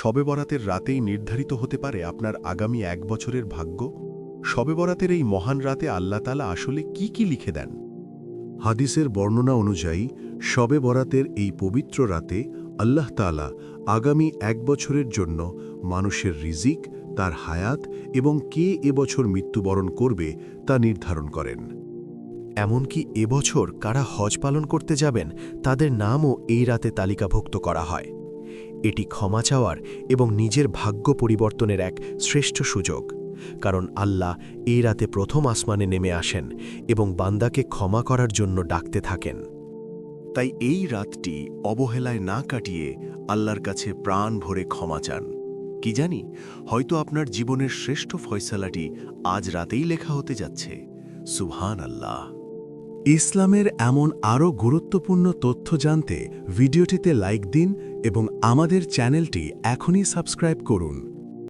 শবে বরাতের রাতেই নির্ধারিত হতে পারে আপনার আগামী 1 বছরের ভাগ্য? শবে বরাতের এই মহান রাতে আল্লাহ তাআলা আসলে কি লিখে দেন? হাদিসের বর্ণনা অনুযায়ী শবে বরাতের এই পবিত্র রাতে আল্লাহ তাআলা আগামী 1 বছরের জন্য মানুষের রিজিক, তার হায়াত এবং কে এবছর মৃত্যুবরণ করবে তা নির্ধারণ করেন। এমনকি এবছর কারা হজ পালন করতে যাবেন তাদের নামও এই রাতে তালিকাভুক্ত করা হয়। এটি ক্ষমা চাওয়ার এবং নিজের ভাগ্য পরিবর্তনের এক শ্রেষ্ঠ সুযোগ, কারণ আল্লাহ এই রাতে প্রথম আসমানে নেমে আসেন এবং বান্দাকে ক্ষমা করার জন্য ডাকতে থাকেন। তাই এই রাতটি অবহেলায় না কাটিয়ে আল্লাহর কাছে প্রাণ ভরে ক্ষমা চান। কি জানি, হয়তো আপনার জীবনের শ্রেষ্ঠ ফয়সালাটি আজ রাতেই লেখা হতে যাচ্ছে। সুবহান আল্লাহ। ইসলামের এমন আরও গুরুত্বপূর্ণ তথ্য জানতে ভিডিওটিতে লাইক দিন এবং আমাদের চ্যানেলটি এখনই সাবস্ক্রাইব করুন।